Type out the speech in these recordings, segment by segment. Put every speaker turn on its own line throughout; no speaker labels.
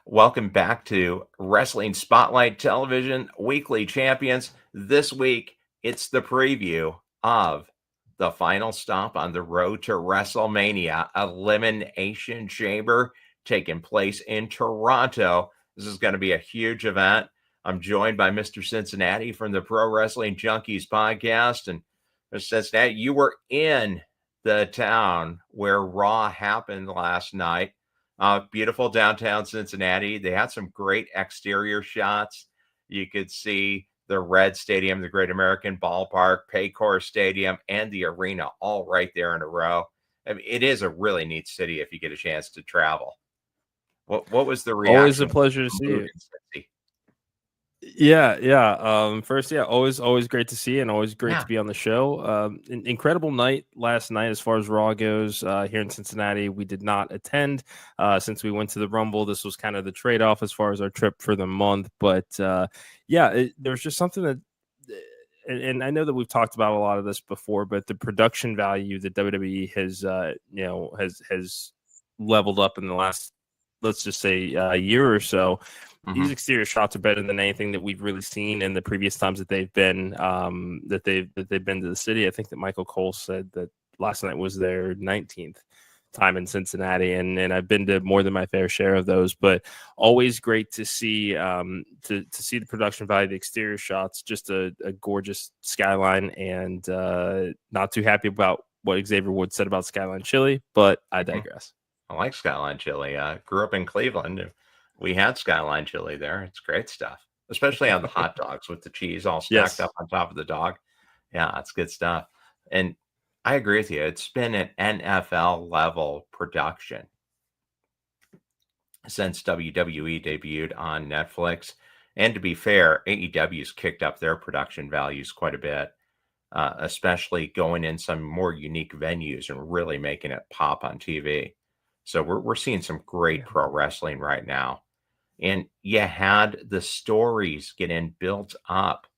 Welcome back to Wrestling Spotlight Television Weekly Champions. This week, it's the preview of the final stop on the road to WrestleMania, Elimination Chamber, taking place in Toronto. This is going to be a huge event. I'm joined by Mr. Cincinnati from the Pro Wrestling Junkies podcast. And Mr. Cincinnati, you were in the town where Raw happened last night. Beautiful downtown Cincinnati. They had some great exterior shots. You could see the Red Stadium, the Great American Ballpark, Paycor Stadium, and the arena all right there in a row. I mean, it is a really neat city if you get a chance to travel. What was the reaction?
Always a pleasure to see you. Yeah. First, always great to see you and always great to be on the show. Incredible night last night as far as Raw goes here in Cincinnati. We did not attend since we went to the Rumble. This was kind of the trade-off as far as our trip for the month. But there's just something that, and I know that we've talked about a lot of this before, but the production value that WWE has leveled up in the last, let's just say, a year or so. These exterior shots are better than anything that we've really seen in the previous times that they've been that they've been to the city. I think that Michael Cole said that last night was their 19th time in Cincinnati, and I've been to more than my fair share of those. But always great to see to see the production value, the exterior shots, just a gorgeous skyline, and not too happy about what Xavier Woods said about Skyline Chili, but I digress.
I like Skyline Chili. Grew up in Cleveland. We had Skyline Chili there. It's great stuff, especially on the hot dogs with the cheese all stacked up on top of the dog. Yeah, it's good stuff. And I agree with you. It's been an NFL level production since WWE debuted on Netflix. And to be fair, AEW's kicked up their production values quite a bit, especially going in some more unique venues and really making it pop on TV. So we're seeing some great pro wrestling right now. And you had the stories getting built up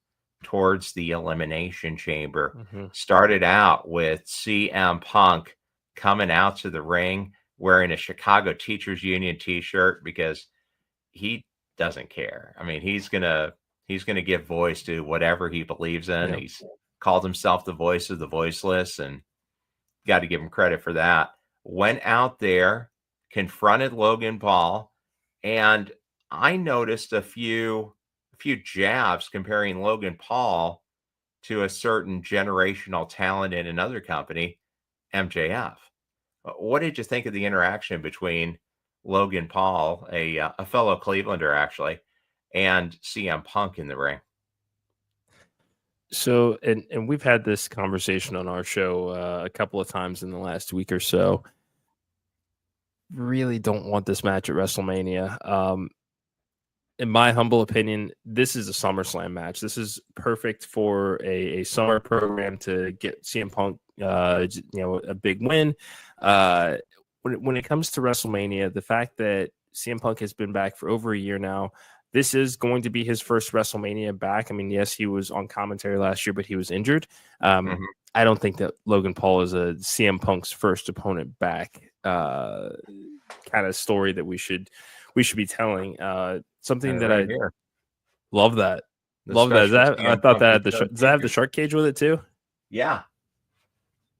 towards the Elimination Chamber. Started out with CM Punk coming out to the ring wearing a Chicago Teachers Union t-shirt because he doesn't care. I mean, he's gonna give voice to whatever he believes in. Yep. He's called himself the voice of the voiceless, and got to give him credit for that. Went out there, confronted Logan Paul, and I noticed a few jabs comparing Logan Paul to a certain generational talent in another company, MJF. What did you think of the interaction between Logan Paul, a fellow Clevelander actually, and CM Punk in the ring?
So, and we've had this conversation on our show a couple of times in the last week or so. Really don't want this match at WrestleMania. In my humble opinion, this is a SummerSlam match. This is perfect for a summer program to get CM Punk, a big win. When it comes to WrestleMania, the fact that CM Punk has been back for over a year now, this is going to be his first WrestleMania back. I mean, yes, he was on commentary last year, but he was injured. I don't think that Logan Paul is a CM Punk's first opponent back kind of story that we should be telling. Something that I love that. Love that. I thought that does that have the shark cage with it too?
Yeah.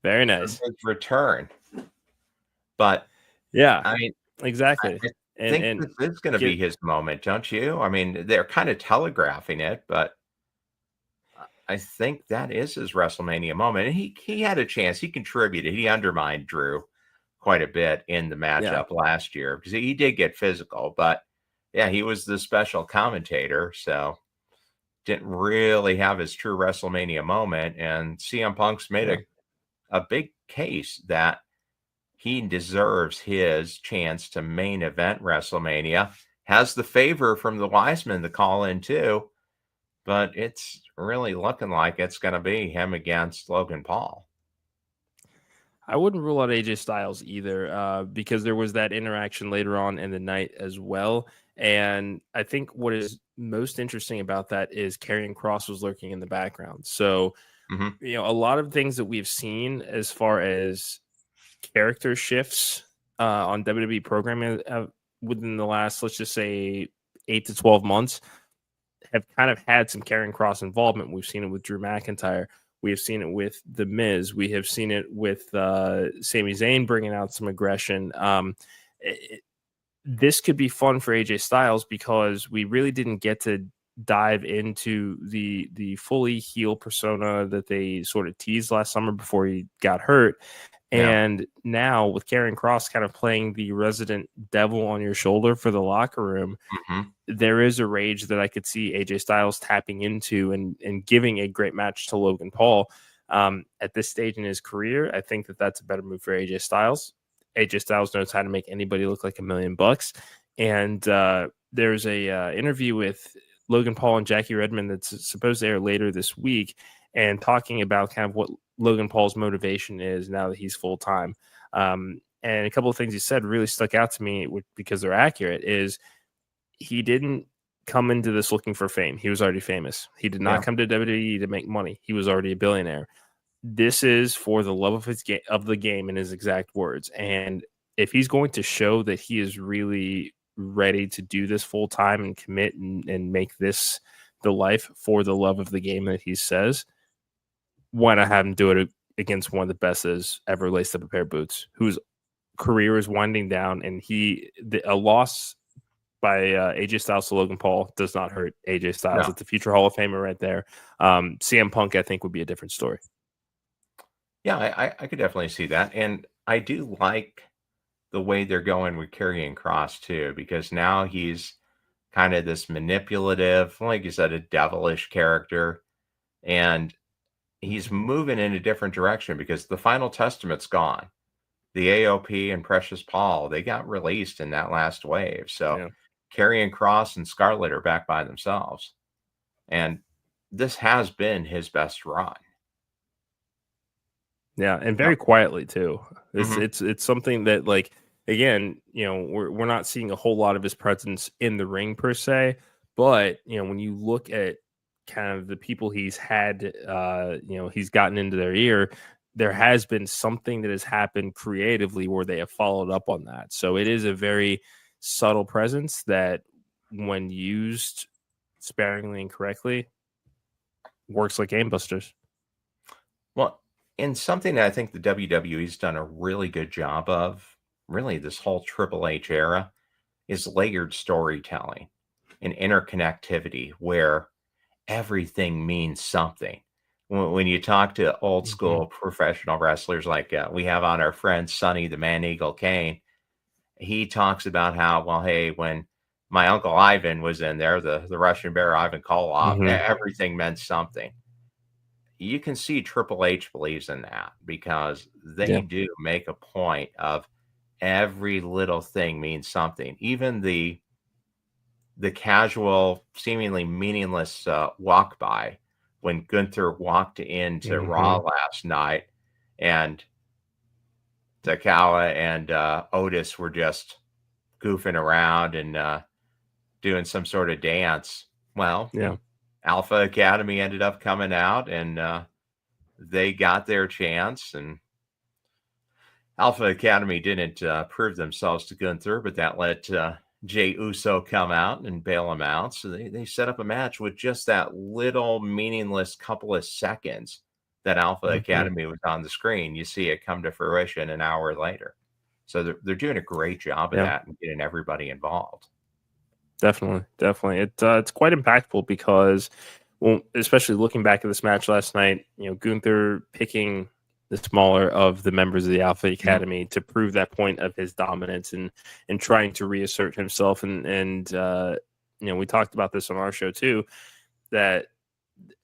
Very nice.
His return. But
yeah,
I mean,
exactly.
I think this is going to be his moment, don't you? I mean, they're kind of telegraphing it, but I think that is his WrestleMania moment. And he had a chance. He contributed. He undermined Drew quite a bit in the matchup last year because he did get physical, but yeah, he was the special commentator, so didn't really have his true WrestleMania moment. And CM Punk's made a big case that he deserves his chance to main event WrestleMania. Has the favor from the Wiseman to call in too, but it's really looking like it's going to be him against Logan Paul.
I wouldn't rule out AJ Styles either because there was that interaction later on in the night as well. And I think what is most interesting about that is Karrion Kross was lurking in the background. So, a lot of things that we've seen as far as character shifts on WWE programming within the last, let's just say, 8 to 12 months, have kind of had some Karrion Kross involvement. We've seen it with Drew McIntyre. We have seen it with The Miz. We have seen it with Sami Zayn bringing out some aggression. This could be fun for AJ Styles because we really didn't get to dive into the fully heel persona that they sort of teased last summer before he got hurt. And now with Karrion Kross kind of playing the resident devil on your shoulder for the locker room, there is a rage that I could see AJ Styles tapping into and giving a great match to Logan Paul. At this stage in his career, I think that that's a better move for AJ Styles. AJ Styles knows how to make anybody look like $1 million. And there's a interview with Logan Paul and Jackie Redmond that's supposed to air later this week, and talking about kind of what Logan Paul's motivation is now that he's full time. And a couple of things he said really stuck out to me because they're accurate. Is he didn't come into this looking for fame. He was already famous. He did not come to WWE to make money. He was already a billionaire. This is for the love of the game, in his exact words. And if he's going to show that he is really ready to do this full time and commit and make this the life for the love of the game that he says, why not have him do it against one of the best that's ever laced up a pair of boots, whose career is winding down, and a loss by AJ Styles to Logan Paul does not hurt AJ Styles. No. It's a future Hall of Famer right there. CM Punk, I think, would be a different story.
Yeah, I could definitely see that. And I do like the way they're going with Karrion Kross, too, because now he's kind of this manipulative, like you said, a devilish character. And he's moving in a different direction because the Final Testament's gone. The AOP and Precious Paul, they got released in that last wave. So Karrion Kross and Scarlett are back by themselves. And this has been his best run.
Yeah, and very quietly too. It's something that, like, again, we're not seeing a whole lot of his presence in the ring per se, but when you look at kind of the people he's had, he's gotten into their ear, there has been something that has happened creatively where they have followed up on that. So it is a very subtle presence that, when used sparingly and correctly, works like game busters.
Well, and something that I think the WWE's done a really good job of, really this whole Triple H era, is layered storytelling and interconnectivity where everything means something. When you talk to old school professional wrestlers like we have on our friend Sonny the Man Eagle Kane, he talks about how, well, hey, when my Uncle Ivan was in there, the Russian Bear Ivan Koloff, everything meant something. You can see Triple H believes in that because they do make a point of every little thing means something. Even the casual, seemingly meaningless walk by when Gunther walked into Raw last night and Takawa and Otis were just goofing around and doing some sort of dance. Well, Alpha Academy ended up coming out and they got their chance, and Alpha Academy didn't prove themselves to Gunther, but that let Jey Uso come out and bail him out. So they set up a match with just that little meaningless couple of seconds that Alpha Academy was on the screen. You see it come to fruition an hour later. So they're doing a great job of that and getting everybody involved.
Definitely. It's quite impactful because, well, especially looking back at this match last night, Gunther picking the smaller of the members of the Alpha Academy to prove that point of his dominance and trying to reassert himself. And we talked about this on our show too, that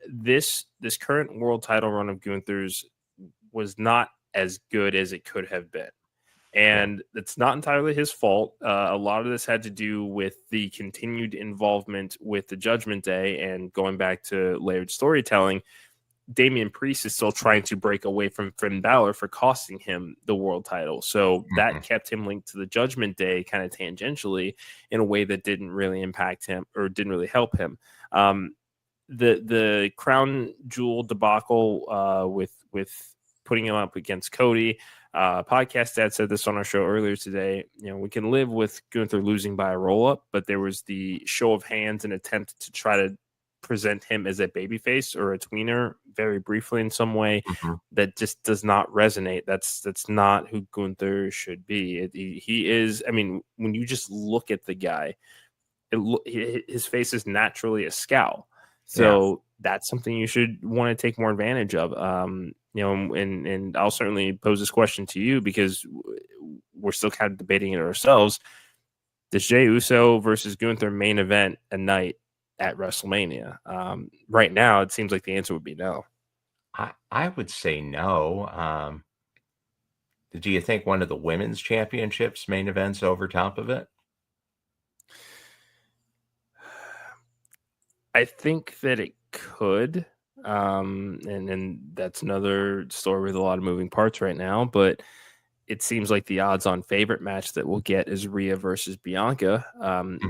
this current world title run of Gunther's was not as good as it could have been. And it's not entirely his fault. A lot of this had to do with the continued involvement with the Judgment Day, and going back to layered storytelling, Damian Priest is still trying to break away from Finn Balor for costing him the world title. So that kept him linked to the Judgment Day kind of tangentially in a way that didn't really impact him or didn't really help him. The Crown Jewel debacle with putting him up against Cody, Podcast Dad said this on our show earlier today. We can live with Gunther losing by a roll up, but there was the show of hands and attempt to try to present him as a babyface or a tweener very briefly in some way that just does not resonate. That's not who Gunther should be. He is. I mean, when you just look at the guy, his face is naturally a scowl. So that's something you should want to take more advantage of. And I'll certainly pose this question to you because we're still kind of debating it ourselves. Does Jey Uso versus Gunther main event a night at WrestleMania? Right now, it seems like the answer would be no.
I would say no. Do you think one of the women's championships main events over top of it?
I think that it could. And that's another story with a lot of moving parts right now. But it seems like the odds-on favorite match that we'll get is Rhea versus Bianca,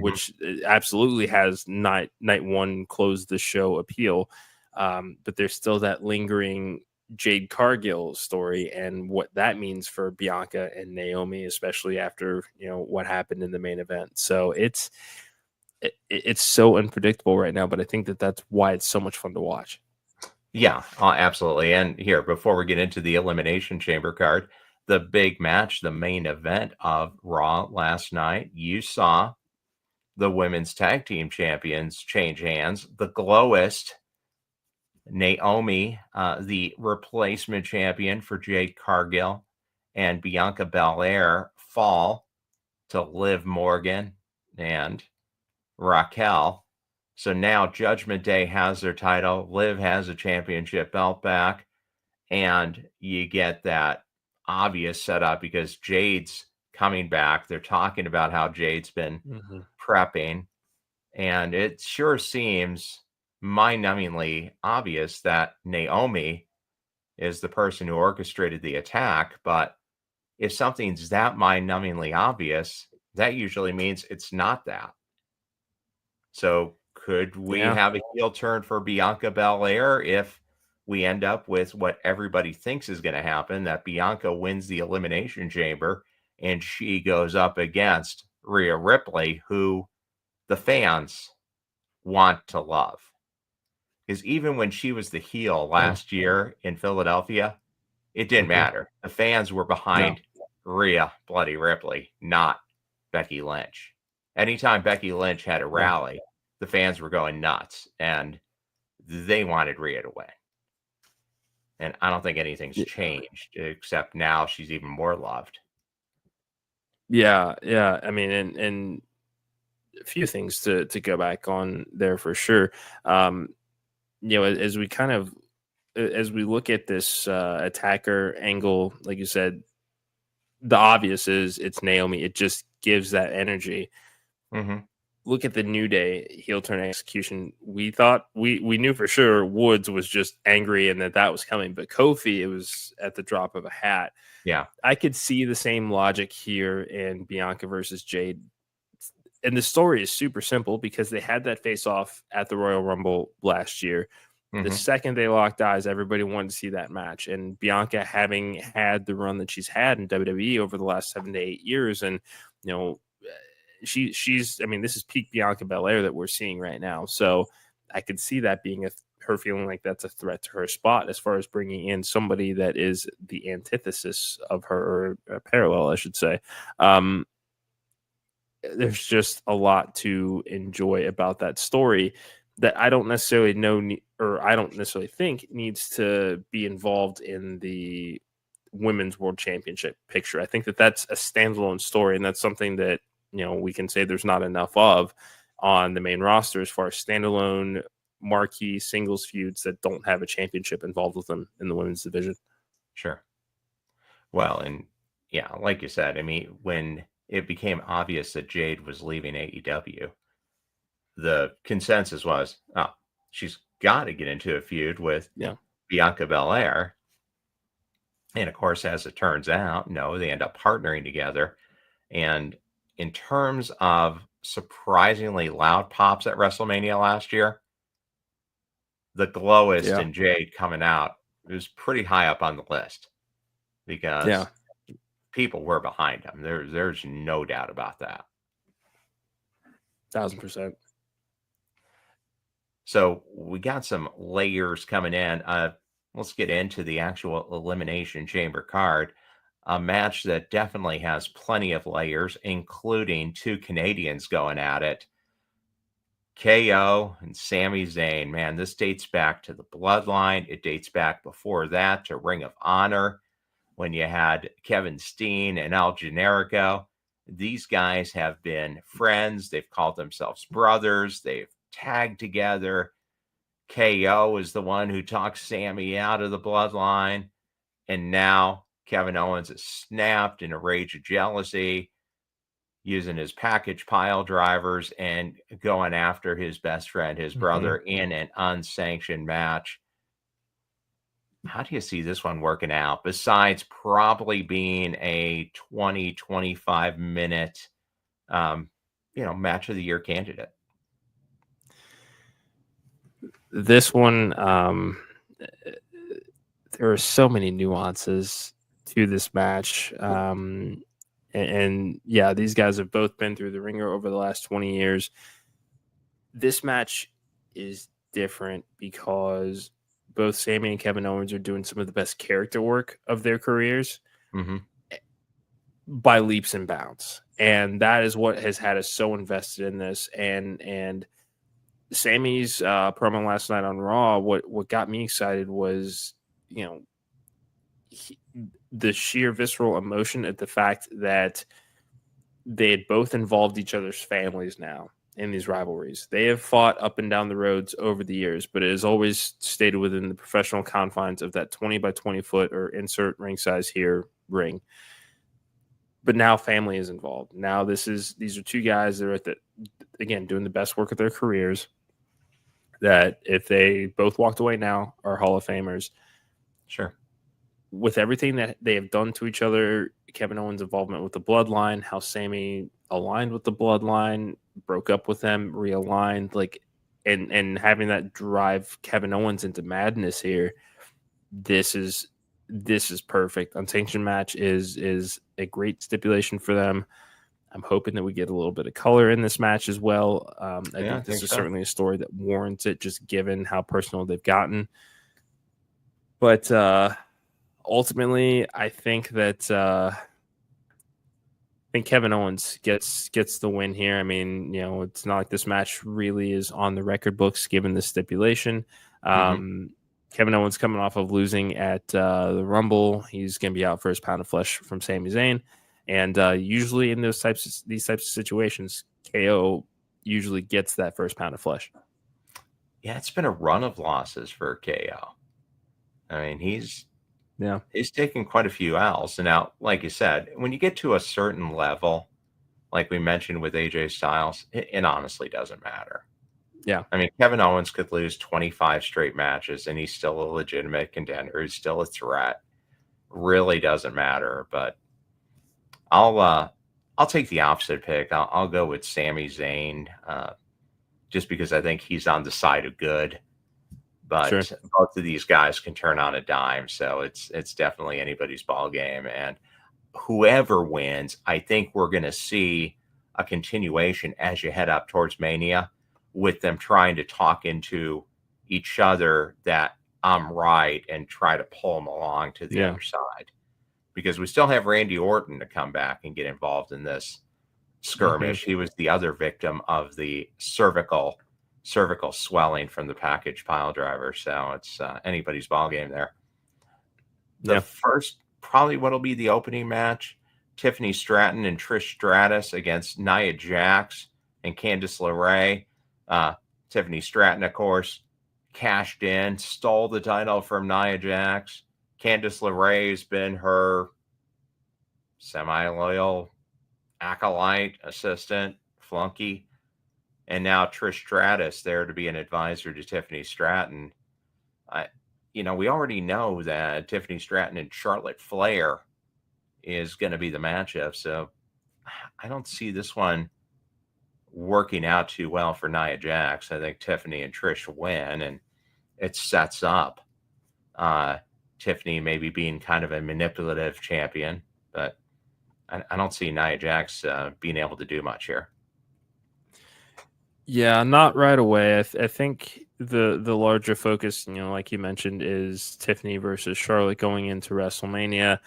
which absolutely has night one close the show appeal. But there's still that lingering Jade Cargill story and what that means for Bianca and Naomi, especially after what happened in the main event. So it's so unpredictable right now, but I think that's why it's so much fun to watch.
Yeah, absolutely. And here, before we get into the Elimination Chamber card, the big match, the main event of Raw last night, you saw the women's tag team champions change hands. The Glowist, Naomi, the replacement champion for Jade Cargill, and Bianca Belair fall to Liv Morgan and Raquel. So now Judgment Day has their title. Liv has a championship belt back. And you get that obvious setup because Jade's coming back. They're talking about how Jade's been prepping. And it sure seems mind-numbingly obvious that Naomi is the person who orchestrated the attack. But if something's that mind-numbingly obvious, that usually means it's not that. So could we have a heel turn for Bianca Belair if we end up with what everybody thinks is going to happen, that Bianca wins the Elimination Chamber and she goes up against Rhea Ripley, who the fans want to love? Because even when she was the heel last year in Philadelphia, it didn't matter. The fans were behind Rhea Bloody Ripley, not Becky Lynch. Anytime Becky Lynch had a rally, the fans were going nuts, and they wanted Rhea to win. And I don't think anything's changed, except now she's even more loved.
Yeah. I mean, and a few things to go back on there for sure. As we look at this attacker angle, like you said, the obvious is it's Naomi. It just gives that energy. Look at the New Day heel turn execution. We thought we knew for sure Woods was just angry and that was coming, but Kofi, it was at the drop of a hat.
Yeah,
I could see the same logic here in Bianca versus Jade. And the story is super simple because they had that face off at the Royal Rumble last year. The second they locked eyes, everybody wanted to see that match. And Bianca, having had the run that she's had in WWE over the last 7 to 8 years, and she's I mean, this is peak Bianca Belair that we're seeing right now. So I could see that being her feeling like that's a threat to her spot as far as bringing in somebody that is the antithesis of her, or a parallel, I should say. There's just a lot to enjoy about that story that I don't necessarily know, or I don't necessarily think needs to be involved in the Women's World Championship picture. I think that's a standalone story, and that's something that we can say there's not enough of on the main roster as far as standalone marquee singles feuds that don't have a championship involved with them in the women's division.
Sure. Well, and yeah, like you said, I mean, when it became obvious that Jade was leaving AEW, the consensus was, oh, she's got to get into a feud with Bianca Belair. And of course, as it turns out, no, they end up partnering together. And in terms of surprisingly loud pops at WrestleMania last year, the Glowist and Jade coming out was pretty high up on the list because people were behind him. There's no doubt about that.
1000%.
So we got some layers coming in. Let's get into the actual Elimination Chamber card. A match that definitely has plenty of layers, including two Canadians going at it. KO and Sami Zayn. Man, this dates back to the Bloodline. It dates back before that to Ring of Honor when you had Kevin Steen and El Generico. These guys have been friends. They've called themselves brothers. They've tagged together. KO is the one who talked Sammy out of the Bloodline. And now Kevin Owens has snapped in a rage of jealousy, using his package pile drivers and going after his best friend, his brother, in an unsanctioned match. How do you see this one working out, besides probably being a 20, 25 minute, match of the year candidate?
This one, there are so many nuances to this match. And yeah, these guys have both been through the ringer over the last 20 years. This match is different because both Sami and Kevin Owens are doing some of the best character work of their careers by leaps and bounds. And that is what has had us so invested in this. And Sami's promo last night on Raw, what got me excited was, the sheer visceral emotion at the fact that they had both involved each other's families now in these rivalries. They have fought up and down the roads over the years, but it has always stayed within the professional confines of that 20 by 20 foot or insert ring size here ring. But now family is involved. Now these are two guys that are again, doing the best work of their careers, that if they both walked away now are Hall of Famers.
Sure.
With everything that they have done to each other, Kevin Owens' involvement with the Bloodline, how Sami aligned with the Bloodline, broke up with them, realigned, and having that drive Kevin Owens into madness here. This is perfect. Unsanctioned match is a great stipulation for them. I'm hoping that we get a little bit of color in this match as well. I think this is certainly a story that warrants it, just given how personal they've gotten. But ultimately, I think that Kevin Owens gets the win here. I mean, it's not like this match really is on the record books given the stipulation. Kevin Owens coming off of losing at the Rumble. He's going to be out for his pound of flesh from Sami Zayn. And usually in these types of situations, KO usually gets that first pound of flesh.
Yeah, it's been a run of losses for KO. I mean, he's taken quite a few L's. And now, like you said, when you get to a certain level, like we mentioned with AJ Styles, it honestly doesn't matter.
Yeah.
I mean, Kevin Owens could lose 25 straight matches and he's still a legitimate contender. He's still a threat. Really doesn't matter. But I'll take the opposite pick. I'll go with Sami Zayn, just because I think he's on the side of good. But both of these guys can turn on a dime, so it's definitely anybody's ball game. And whoever wins, I think we're going to see a continuation as you head up towards Mania, with them trying to talk into each other that I'm right and try to pull them along to the other side. Because we still have Randy Orton to come back and get involved in this skirmish. He was the other victim of the cervical swelling from the package pile driver. So it's anybody's ball game there. The first, probably what'll be the opening match, Tiffany Stratton and Trish Stratus against Nia Jax and Candice LeRae. Tiffany Stratton, of course, cashed in, stole the title from Nia Jax. Candice LeRae has been her semi-loyal acolyte, assistant, flunky. And now Trish Stratus there to be an advisor to Tiffany Stratton. We already know that Tiffany Stratton and Charlotte Flair is going to be the matchup. So I don't see this one working out too well for Nia Jax. I think Tiffany and Trish win, and it sets up Tiffany maybe being kind of a manipulative champion, but I don't see Nia Jax being able to do much here.
Yeah, not right away. I think the larger focus, like you mentioned, is Tiffany versus Charlotte going into WrestleMania.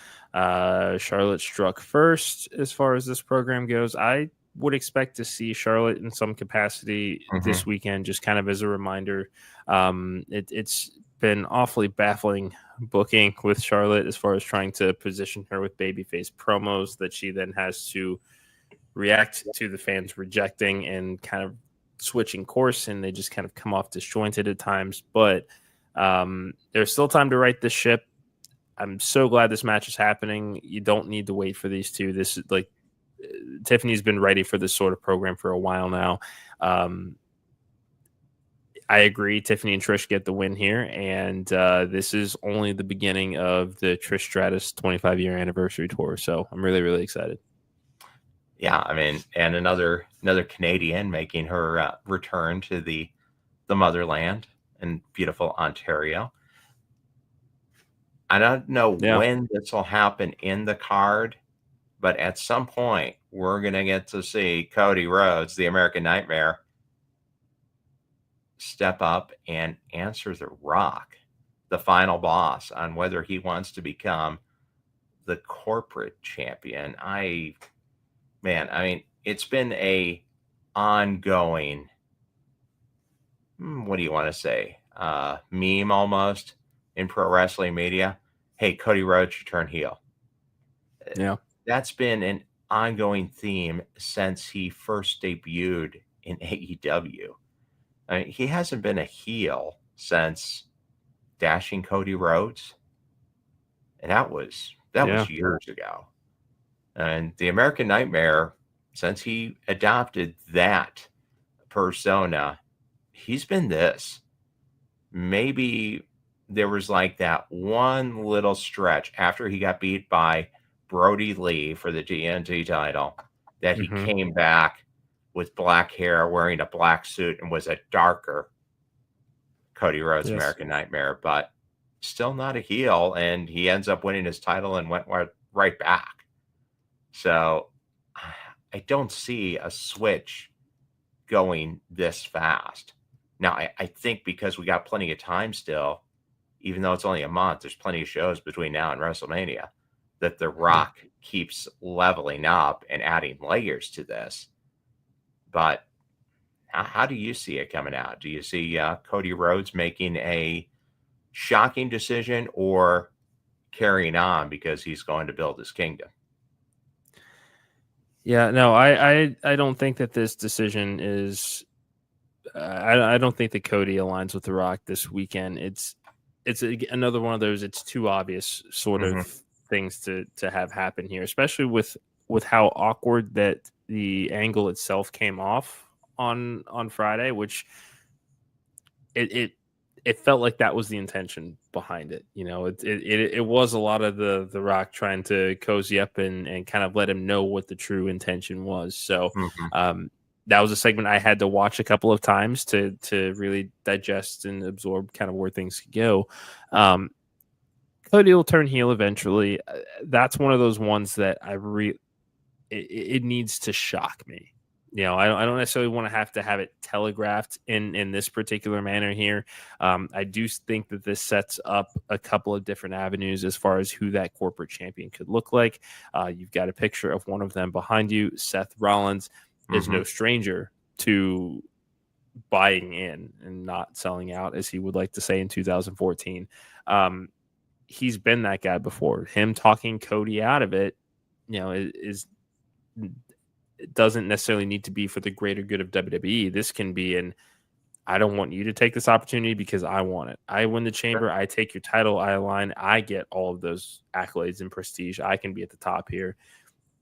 Charlotte struck first as far as this program goes. I would expect to see Charlotte in some capacity this weekend, just kind of as a reminder. It's been awfully baffling booking with Charlotte as far as trying to position her with babyface promos that she then has to react to the fans rejecting and kind of switching course, and they just kind of come off disjointed at times. But there's still time to right this ship. I'm so glad this match is happening. You don't need to wait for these two. This is like Tiffany's been ready for this sort of program for a while now. I agree. Tiffany and Trish get the win here, and this is only the beginning of the Trish Stratus 25-year anniversary tour. So I'm really, really excited.
Yeah, I mean, and another Canadian making her return to the motherland in beautiful Ontario. I don't know when this will happen in the card, but at some point we're going to get to see Cody Rhodes, the American Nightmare, step up and answer The Rock, the final boss, on whether he wants to become the corporate champion. I mean, it's been a ongoing, what do you want to say, meme almost in pro wrestling media. Hey, Cody Rhodes should turn heel.
Yeah.
That's been an ongoing theme since he first debuted in AEW. I mean, he hasn't been a heel since Dashing Cody Rhodes. And that was years ago. And the American Nightmare, since he adopted that persona, he's been this. Maybe there was like that one little stretch after he got beat by Brody Lee for the TNT title that he came back with black hair, wearing a black suit, and was a darker Cody Rhodes American Nightmare, but still not a heel. And he ends up winning his title and went right back. So I don't see a switch going this fast. Now, I think because we got plenty of time still, even though it's only a month, there's plenty of shows between now and WrestleMania, that The Rock keeps leveling up and adding layers to this. But how do you see it coming out? Do you see Cody Rhodes making a shocking decision or carrying on because he's going to build his kingdom?
Yeah, no, I don't think that this decision is. I don't think that Cody aligns with The Rock this weekend. It's another one of those. It's too obvious sort of things to have happen here, especially with how awkward that the angle itself came off on Friday, which it felt like that was the intention behind it. It was a lot of the Rock trying to cozy up and kind of let him know what the true intention was. So that was a segment I had to watch a couple of times to really digest and absorb kind of where things could go. Cody will turn heel eventually. That's one of those ones that it needs to shock me. I don't necessarily want to have it telegraphed in this particular manner here. I do think that this sets up a couple of different avenues as far as who that corporate champion could look like. You've got a picture of one of them behind you. Seth Rollins is no stranger to buying in and not selling out, as he would like to say in 2014. He's been that guy before. Him talking Cody out of it, it doesn't necessarily need to be for the greater good of WWE. This can be I don't want you to take this opportunity because I want it. I win the chamber. I take your title. I align. I get all of those accolades and prestige. I can be at the top here.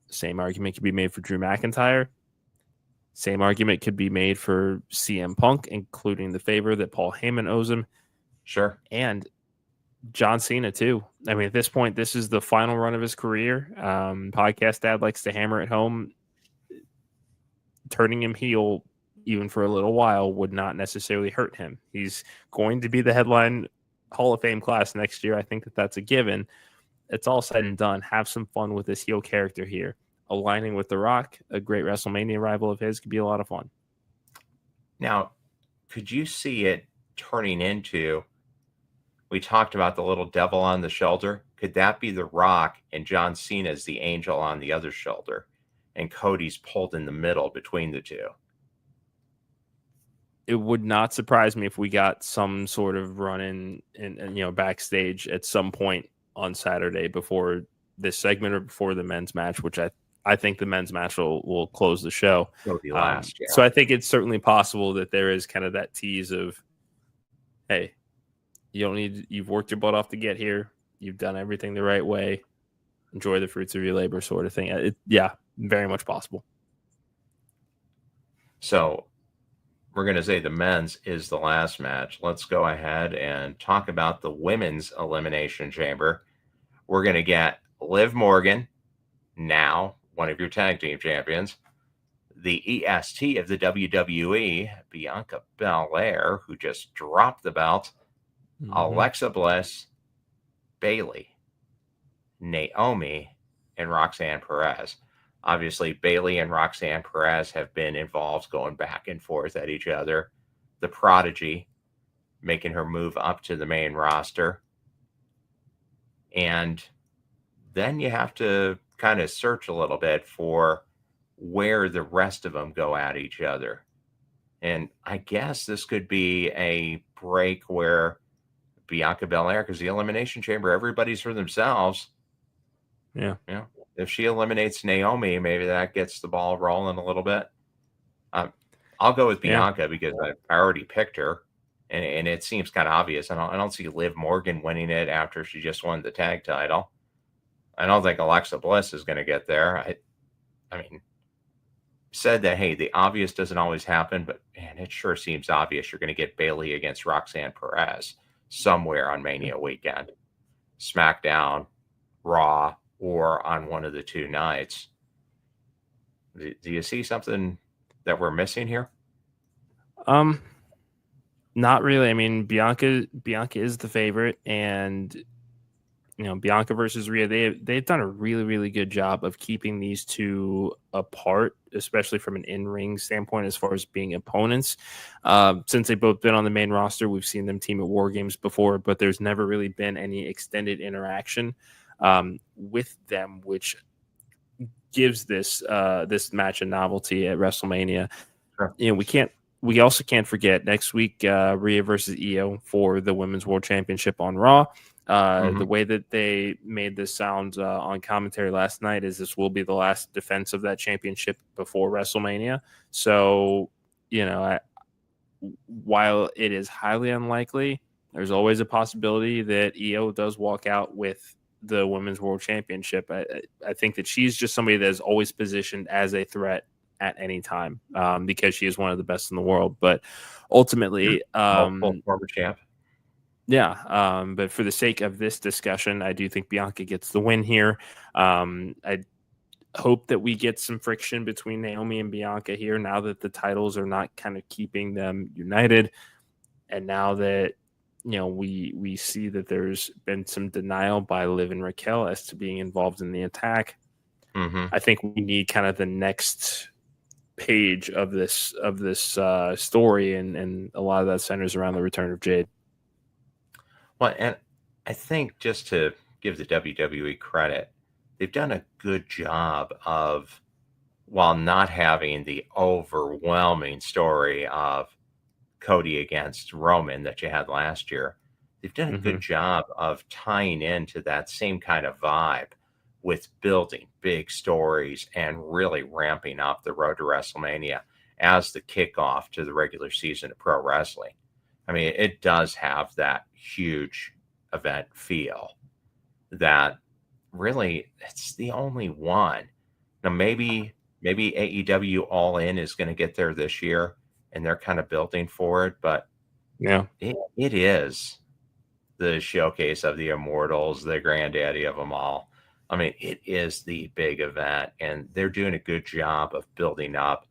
Same argument could be made for Drew McIntyre. Same argument could be made for CM Punk, including the favor that Paul Heyman owes him.
Sure.
And John Cena, too. I mean, at this point, this is the final run of his career. Podcast Dad likes to hammer it home. Turning him heel, even for a little while, would not necessarily hurt him. He's going to be the headline Hall of Fame class next year. I think that's a given. It's all said and done. Have some fun with this heel character here. aligning with The Rock, a great WrestleMania rival of his, could be a lot of fun.
Now, could you see it turning into, we talked about the little devil on the shoulder. Could that be The Rock and John Cena's the angel on the other shoulder, and Cody's pulled in the middle between the two?
It would not surprise me if we got some sort of run in backstage at some point on Saturday before this segment or before the men's match, which I think the men's match will close the show.
It'll be last, yeah.
So I think it's certainly possible that there is kind of that tease of, hey, you've worked your butt off to get here. You've done everything the right way. Enjoy the fruits of your labor, sort of thing. Very much possible.
So we're going to say the men's is the last match. Let's go ahead and talk about the women's Elimination Chamber. We're going to get Liv Morgan, now one of your tag team champions, the EST of the WWE, Bianca Belair, who just dropped the belt, Alexa Bliss, Bayley, Naomi, and Roxanne Perez. Obviously, Bayley and Roxanne Perez have been involved going back and forth at each other. The Prodigy making her move up to the main roster. And then you have to kind of search a little bit for where the rest of them go at each other. And I guess this could be a break where Bianca Belair, because the Elimination Chamber, everybody's for themselves.
Yeah.
If she eliminates Naomi, maybe that gets the ball rolling a little bit. I'll go with Bianca because I already picked her, and it seems kind of obvious. I don't see Liv Morgan winning it after she just won the tag title. I don't think Alexa Bliss is going to get there. I mean, said that, hey, the obvious doesn't always happen, but man, it sure seems obvious you're going to get Bayley against Roxanne Perez somewhere on Mania weekend, SmackDown, Raw, or on one of the two nights. Do you see something that we're missing here?
Not really. I mean, Bianca is the favorite, and Bianca versus Rhea, they've done a really, really good job of keeping these two apart, especially from an in-ring standpoint as far as being opponents. Since they've both been on the main roster, we've seen them team at War Games before, but there's never really been any extended interaction with them, which gives this match a novelty at WrestleMania. Sure. We also can't forget next week, Rhea versus Io for the Women's World Championship on Raw. The way that they made this sound on commentary last night is this will be the last defense of that championship before WrestleMania. So, while it is highly unlikely, there's always a possibility that Io does walk out with the Women's World Championship. I think that she's just somebody that is always positioned as a threat at any time because she is one of the best in the world. But ultimately,
former champ.
Yeah, but for the sake of this discussion, I do think Bianca gets the win here. I hope that we get some friction between Naomi and Bianca here now that the titles are not kind of keeping them united, and now that we see that there's been some denial by Liv and Raquel as to being involved in the attack. I think we need kind of the next page of this story, and a lot of that centers around the return of Jade.
Well, and I think just to give the WWE credit, they've done a good job of, while not having the overwhelming story of Cody against Roman that you had last year, they've done a good job of tying into that same kind of vibe with building big stories and really ramping up the road to WrestleMania as the kickoff to the regular season of pro wrestling. I mean, it does have that huge event feel that really it's the only one. Now, maybe AEW All In is going to get there this year, and they're kind of building for it, but
yeah,
it is the showcase of the Immortals, the granddaddy of them all. I mean, it is the big event, and they're doing a good job of building up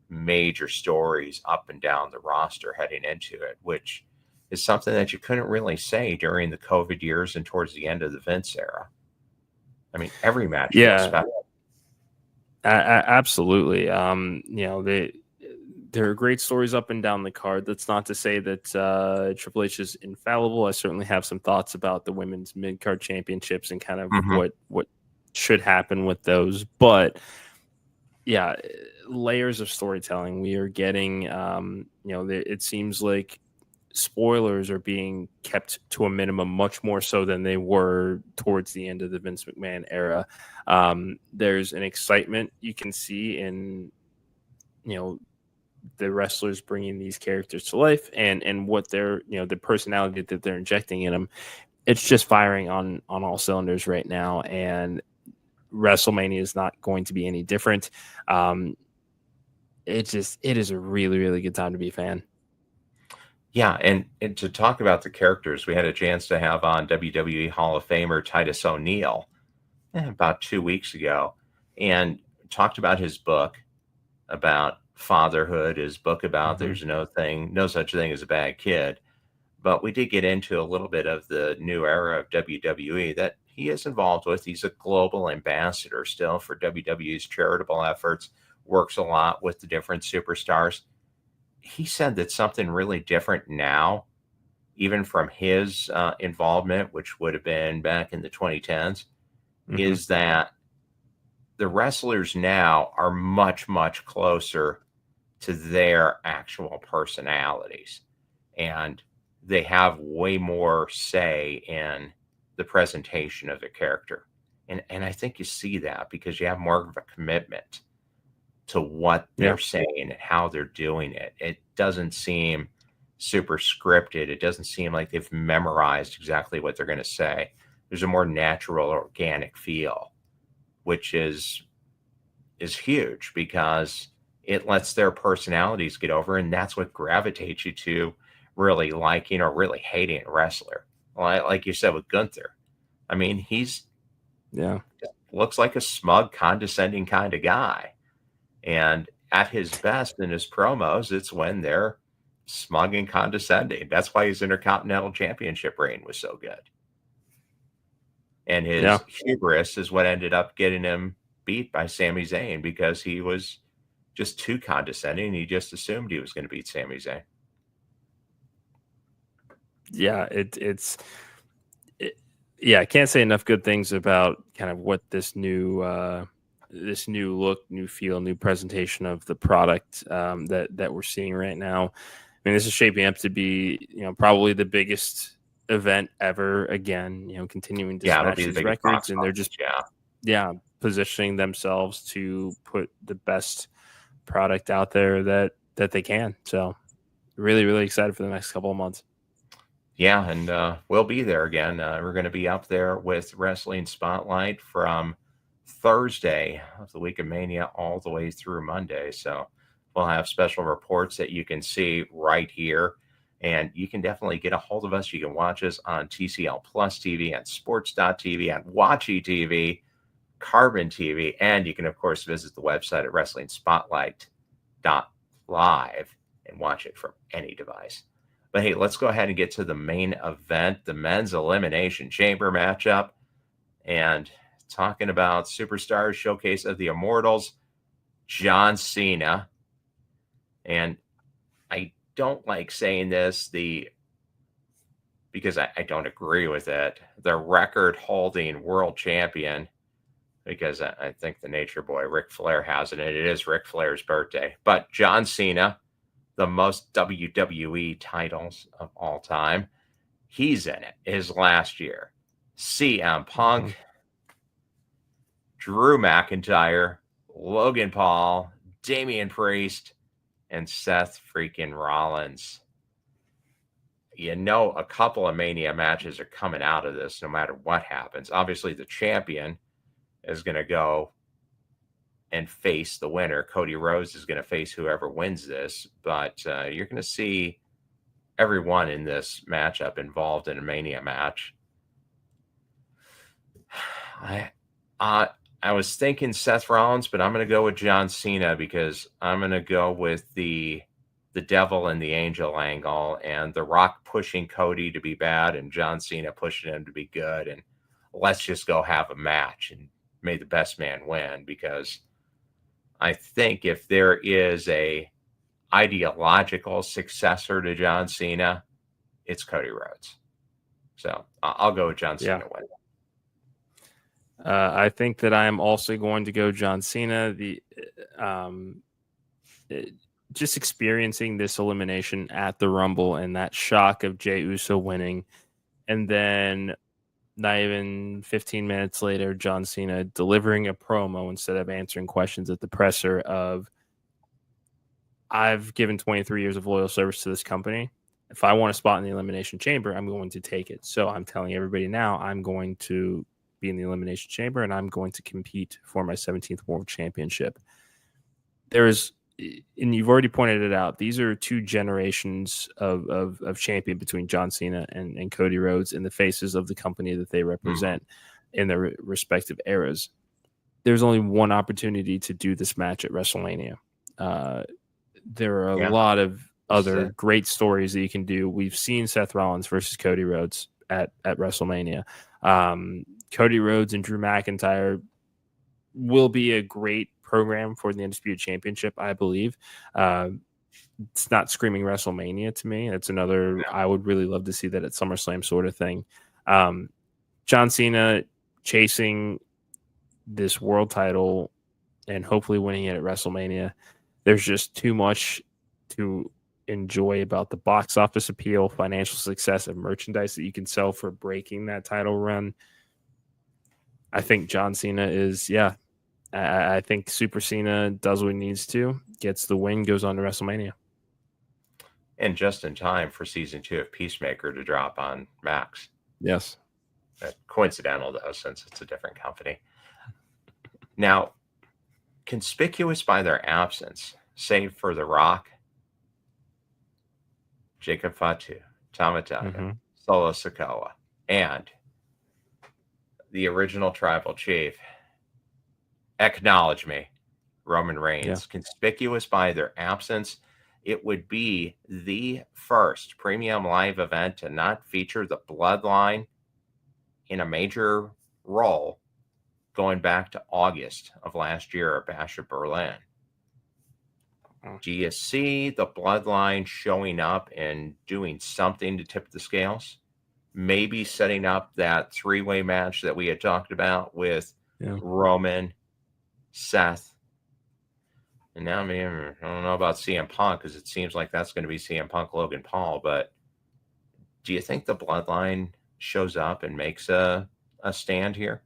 major stories up and down the roster heading into it, which is something that you couldn't really say during the COVID years and towards the end of the Vince era. I mean, every match was special.
Absolutely. There are great stories up and down the card. That's not to say that Triple H is infallible. I certainly have some thoughts about the women's mid card championships and kind of what should happen with those. But yeah, layers of storytelling. We are getting, it seems like spoilers are being kept to a minimum, much more so than they were towards the end of the Vince McMahon era. There's an excitement you can see in, the wrestlers bringing these characters to life and what their, the personality that they're injecting in them. It's just firing on all cylinders right now. And WrestleMania is not going to be any different. It is a really, really good time to be a fan.
Yeah, and to talk about the characters, we had a chance to have on WWE Hall of Famer Titus O'Neil about 2 weeks ago, and talked about his book about fatherhood, his book about there's no such thing as a bad kid. But we did get into a little bit of the new era of WWE that he is involved with. He's a global ambassador still for WWE's charitable efforts, works a lot with the different superstars. He said that something really different now, even from his involvement, which would have been back in the 2010s, is that the wrestlers now are much, much closer to their actual personalities. And they have way more say in the presentation of the character. And I think you see that because you have more of a commitment to what they're saying and how they're doing it. It doesn't seem super scripted. It doesn't seem like they've memorized exactly what they're going to say. There's a more natural, organic feel, which is huge because it lets their personalities get over, and that's what gravitates you to really liking or really hating a wrestler. Like you said with Gunther. I mean, he's looks like a smug, condescending kind of guy. And at his best in his promos, it's when they're smug and condescending. That's why his Intercontinental Championship reign was so good. And his hubris is what ended up getting him beat by Sami Zayn because he was just too condescending. He just assumed he was going to beat Sami Zayn.
Yeah, I can't say enough good things about kind of what this new look, new feel, new presentation of the product that we're seeing right now. I mean, this is shaping up to be, probably the biggest event ever again, continuing to smash these records, and they're just positioning themselves to put the best product out there that they can. So really, really excited for the next couple of months.
Yeah, and we'll be there again. We're going to be up there with Wrestling Spotlight from Thursday of the week of Mania all the way through Monday. So we'll have special reports that you can see right here. And you can definitely get a hold of us. You can watch us on TCL Plus TV, and Sports.tv, and Watchy TV, Carbon TV. And you can, of course, visit the website at WrestlingSpotlight.live and watch it from any device. But hey, let's go ahead and get to the main event, the men's Elimination Chamber matchup. And talking about Superstars Showcase of the Immortals, John Cena. And I don't like saying this because I don't agree with it. The record-holding world champion, because I think the Nature Boy, Ric Flair, has it, and it is Ric Flair's birthday. But John Cena, the most WWE titles of all time, he's in it. His last year. CM Punk, Drew McIntyre, Logan Paul, Damian Priest, and Seth freaking Rollins. A couple of Mania matches are coming out of this no matter what happens. Obviously, the champion is going to go and face the winner. Cody Rhodes is going to face whoever wins this, but you're going to see everyone in this matchup involved in a Mania match. I was thinking Seth Rollins, but I'm going to go with John Cena because I'm going to go with the devil and the angel angle, and The Rock pushing Cody to be bad and John Cena pushing him to be good. And let's just go have a match and may the best man win, because I think if there is a ideological successor to John Cena, it's Cody Rhodes. So I'll go with John Cena winning.
I think that I am also going to go John Cena. Just experiencing this elimination at the Rumble and that shock of Jey Uso winning, and then not even 15 minutes later, John Cena delivering a promo instead of answering questions at the presser of, I've given 23 years of loyal service to this company. If I want a spot in the Elimination Chamber, I'm going to take it. So I'm telling everybody now, I'm going to be in the Elimination Chamber and I'm going to compete for my 17th World Championship. There's, and you've already pointed it out, these are two generations of champion between John Cena and Cody Rhodes in the faces of the company that they represent in their respective eras. There's only one opportunity to do this match at WrestleMania. There are a lot of other great stories that you can do. We've seen Seth Rollins versus Cody Rhodes at WrestleMania. Cody Rhodes and Drew McIntyre will be a great program for the Undisputed Championship, I believe. It's not screaming WrestleMania to me. It's another, I would really love to see that at SummerSlam sort of thing. John Cena chasing this world title and hopefully winning it at WrestleMania. There's just too much to enjoy about the box office appeal, financial success of merchandise that you can sell for breaking that title run. I think John Cena is, I think Super Cena does what he needs to, gets the win, goes on to WrestleMania.
And just in time for season 2 of Peacemaker to drop on Max.
Yes.
Coincidental, though, since it's a different company. Now, conspicuous by their absence, save for The Rock, Jacob Fatu, Tama Tonga, Solo Sikoa, and the original tribal chief, acknowledge me, Roman Reigns. Conspicuous by their absence, it would be the first premium live event to not feature the Bloodline in a major role going back to August of last year at Bash of Berlin. Do you see the Bloodline showing up and doing something to tip the scales? Maybe setting up that 3-way match that we had talked about with Roman, Seth, and now I don't know about CM Punk, because it seems like that's going to be CM Punk, Logan Paul. But do you think the Bloodline shows up and makes a stand here?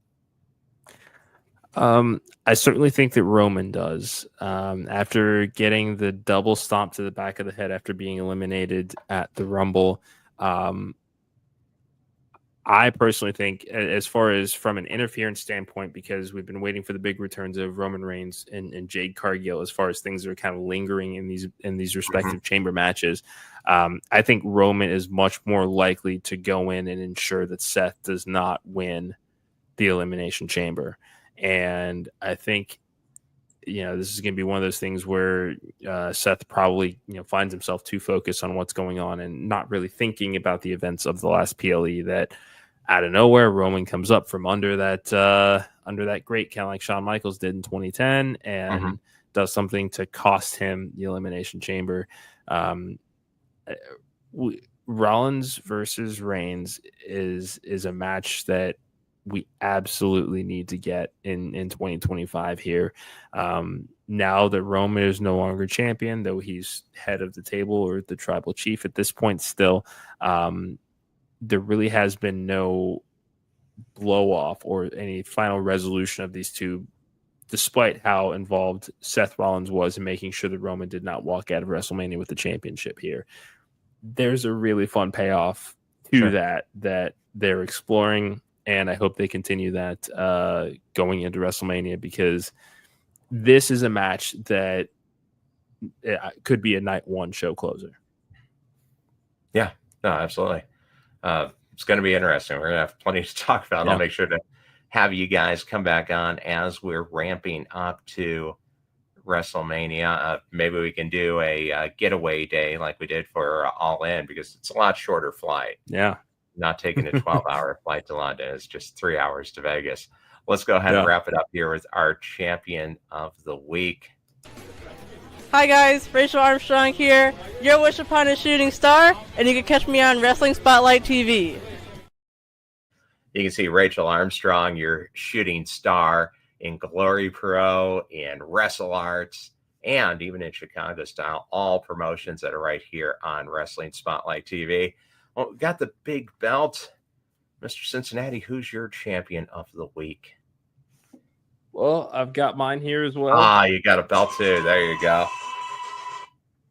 I certainly think that Roman does. After getting the double stomp to the back of the head after being eliminated at the Rumble, I personally think, as far as from an interference standpoint, because we've been waiting for the big returns of Roman Reigns and Jade Cargill, as far as things are kind of lingering in these respective chamber matches, I think Roman is much more likely to go in and ensure that Seth does not win the Elimination Chamber. And I think, this is going to be one of those things where Seth probably, finds himself too focused on what's going on and not really thinking about the events of the last PLE, that out of nowhere, Roman comes up from under that grate, kind of like Shawn Michaels did in 2010, and does something to cost him the Elimination Chamber. Rollins versus Reigns is a match that we absolutely need to get in 2025 here. Now that Roman is no longer champion, though he's head of the table or the tribal chief at this point still, there really has been no blow off or any final resolution of these two, despite how involved Seth Rollins was in making sure that Roman did not walk out of WrestleMania with the championship here. There's a really fun payoff to that they're exploring, and I hope they continue that going into WrestleMania, because this is a match that could be a night one show closer.
Yeah, no, absolutely. It's going to be interesting. We're going to have plenty to talk about. I'll make sure to have you guys come back on as we're ramping up to WrestleMania. Maybe we can do a getaway day like we did for All In, because it's a lot shorter flight.
Yeah.
Not taking a 12-hour flight to London. It's just 3 hours to Vegas. Let's go ahead and wrap it up here with our champion of the week.
Hi guys, Rachel Armstrong here. Your wish upon a shooting star, and you can catch me on Wrestling Spotlight TV.
You can see Rachel Armstrong, your shooting star in Glory Pro, in Wrestle Arts, and even in Chicago Style, all promotions that are right here on Wrestling Spotlight TV. Well, we've got the big belt. Mr. Cincinnati, who's your champion of the week?
Well, I've got mine here as well.
You got a belt too. There you go.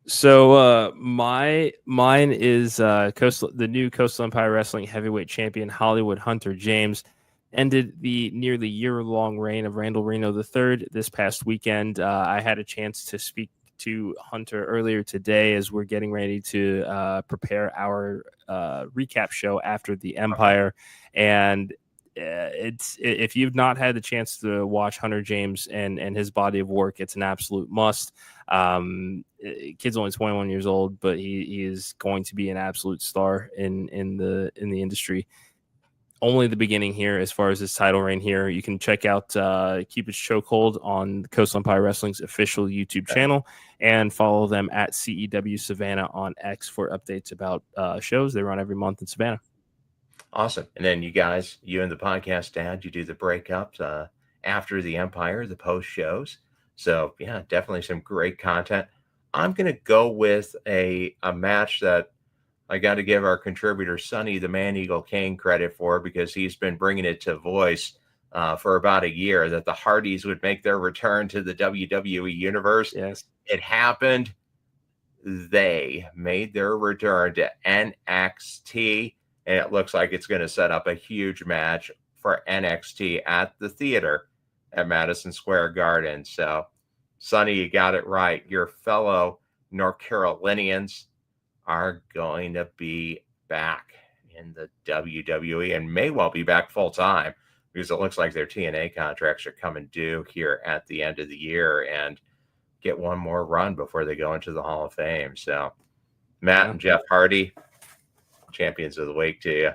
So mine is the new Coastal Empire Wrestling Heavyweight Champion Hollywood Hunter James. Ended the nearly year-long reign of Randall Reno III this past weekend. I had a chance to speak to Hunter earlier today as we're getting ready to prepare our recap show after the Empire. And if you've not had the chance to watch Hunter James and his body of work, it's an absolute must. Kid's only 21 years old, but he is going to be an absolute star in the industry. Only the beginning here as far as his title reign here. You can check out Cupid's Chokehold on Coastal Empire Wrestling's official YouTube channel and follow them at CEW Savannah on X for updates about shows they run every month in Savannah.
Awesome. And then you guys, you and the podcast dad, you do the breakups after the Empire, the post shows. So yeah, definitely some great content. I'm going to go with a match that I got to give our contributor, Sonny, the Man Eagle Kane, credit for, because he's been bringing it to voice for about a year that the Hardys would make their return to the WWE Universe.
Yes.
It happened. They made their return to NXT, and it looks like it's going to set up a huge match for NXT at the theater at Madison Square Garden. So, Sonny, you got it right. Your fellow North Carolinians are going to be back in the WWE and may well be back full time, because it looks like their TNA contracts are coming due here at the end of the year and get one more run before they go into the Hall of Fame. So Matt and Jeff Hardy, champions of the week to you.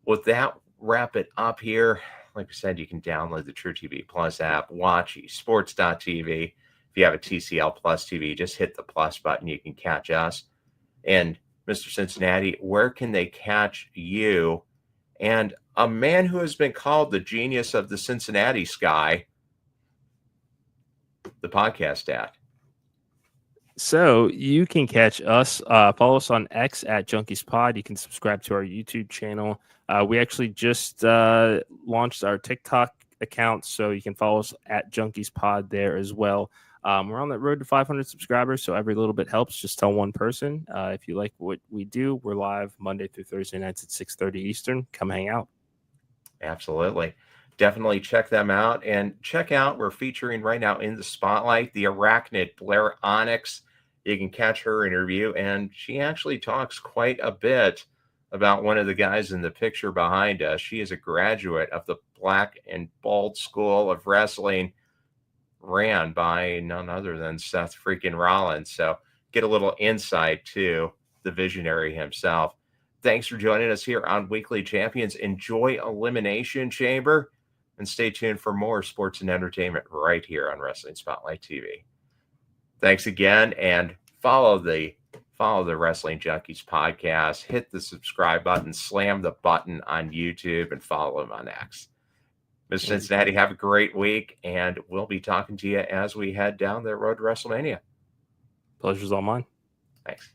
With that, wrap it up here. Like I said, you can download the True TV Plus app, watch esports.tv. If you have a TCL Plus TV, just hit the plus button. You can catch us. And Mr. Cincinnati, where can they catch you and a man who has been called the genius of the Cincinnati sky, the podcast at?
So you can catch us, follow us on X at Junkies Pod. You can subscribe to our YouTube channel. We actually just launched our TikTok account, so you can follow us at Junkies Pod there as well. We're on that road to 500 subscribers, so every little bit helps. Just tell one person. If you like what we do, we're live Monday through Thursday nights at 6:30 Eastern. Come hang out.
Absolutely. Definitely check them out. And check out, we're featuring right now in the spotlight, the Arachnid, Blair Onyx. You can catch her interview, and she actually talks quite a bit about one of the guys in the picture behind us. She is a graduate of the Black and Bold School of Wrestling, ran by none other than Seth freaking Rollins. So get a little insight to the visionary himself. Thanks for joining us here on Weekly Champions. Enjoy Elimination Chamber and stay tuned for more sports and entertainment right here on Wrestling Spotlight TV. Thanks again, and follow the Wrestling Junkies podcast. Hit the subscribe button, slam the button on YouTube, and follow them on X. Mr. Cincinnati, have a great week, and we'll be talking to you as we head down the road to WrestleMania.
Pleasure's all mine.
Thanks.